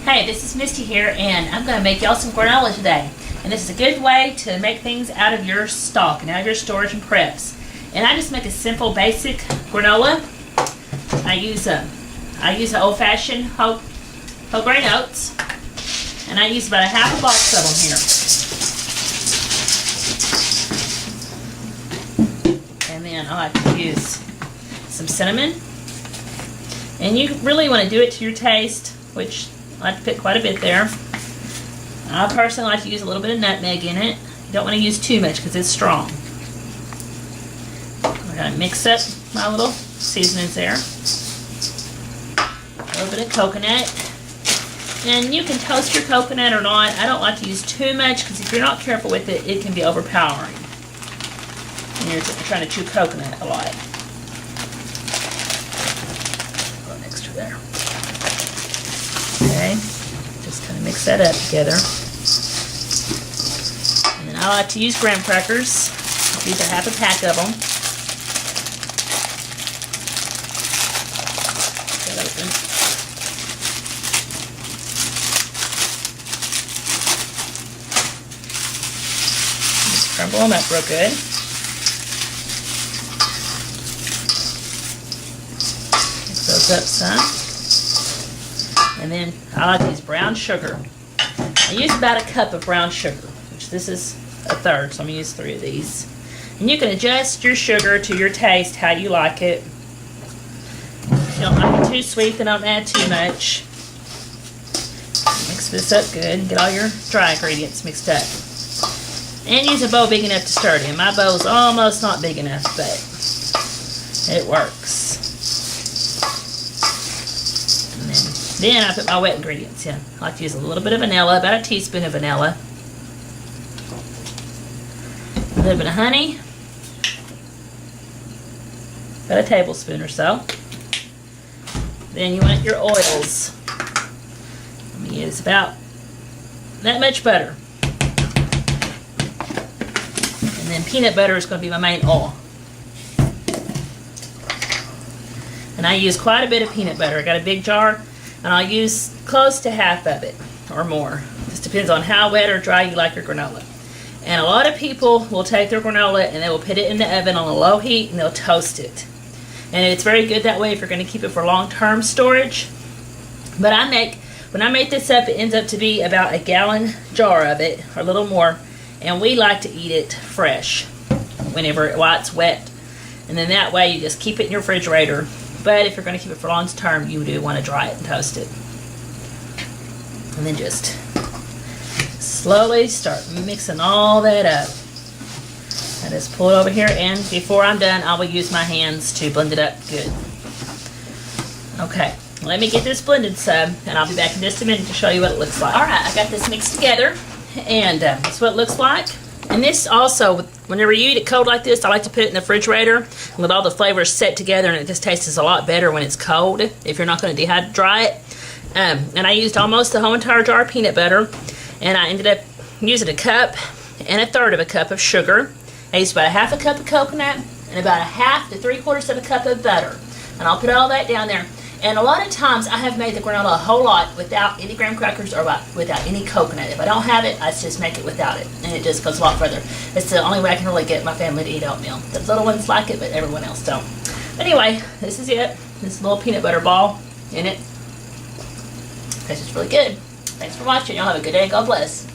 Hey, this is Misty here, and I'm going to make y'all some granola today. And this is a good way to make things out of your stock and out of your storage and preps. And I just make a simple, basic granola. I use an old-fashioned whole grain oats, and I use about a half a box of them here. And then I like to use some cinnamon. And you really want to do it to your taste, which I like to put quite a bit there. I personally like to use a little bit of nutmeg in it. You don't want to use too much because it's strong. I'm going to mix up my little seasonings there. A little bit of coconut. And you can toast your coconut or not. I don't like to use too much because if you're not careful with it, it can be overpowering. And you're trying to chew coconut a lot. Go next to there. Okay, just kind of mix that up together. And then I like to use graham crackers. These are half a pack of them. Get that open. Just crumble them up real good. Mix those up some. And then I like to use brown sugar. I use about a cup of brown sugar, which this is a third, so I'm going to use 3 of these. And you can adjust your sugar to your taste, how you like it. If you don't like it too sweet, then don't add too much. Mix this up good. Get all your dry ingredients mixed up. And use a bowl big enough to stir it in. My bowl's almost not big enough, but it works. Then I put my wet ingredients in. I like to use a little bit of vanilla, about a teaspoon of vanilla. A little bit of honey. About a tablespoon or so. Then you want your oils. I'm going to use about that much butter. And then peanut butter is going to be my main oil. And I use quite a bit of peanut butter. I got a big jar. And I'll use close to half of it or more. Just depends on how wet or dry you like your granola. And a lot of people will take their granola and they will put it in the oven on a low heat and they'll toast it. And it's very good that way if you're going to keep it for long-term storage. But when I make this up, it ends up to be about a gallon jar of it or a little more. And we like to eat it fresh while it's wet. And then that way you just keep it in your refrigerator. But if you're going to keep it for long term, you do want to dry it and toast it. And then just slowly start mixing all that up. I just pull it over here, and before I'm done, I will use my hands to blend it up good. Okay, let me get this blended some, and I'll be back in just a minute to show you what it looks like. Alright, I got this mixed together, and that's what it looks like. And this also, whenever you eat it cold like this, I like to put it in the refrigerator and let all the flavors set together, and it just tastes a lot better when it's cold if you're not going to dehydrate it. And I used almost the whole entire jar of peanut butter, and I ended up using a cup and a third of a cup of sugar. I used about a half a cup of coconut and about a half to 3/4 of a cup of butter. And I'll put all that down there. And a lot of times I have made the granola a whole lot without any graham crackers or without any coconut. If I don't have it, I just make it without it. And it just goes a lot further. It's the only way I can really get my family to eat oatmeal. The little ones like it, but everyone else don't. Anyway, this is it. This little peanut butter ball in it. Tastes really good. Thanks for watching. Y'all have a good day. God bless.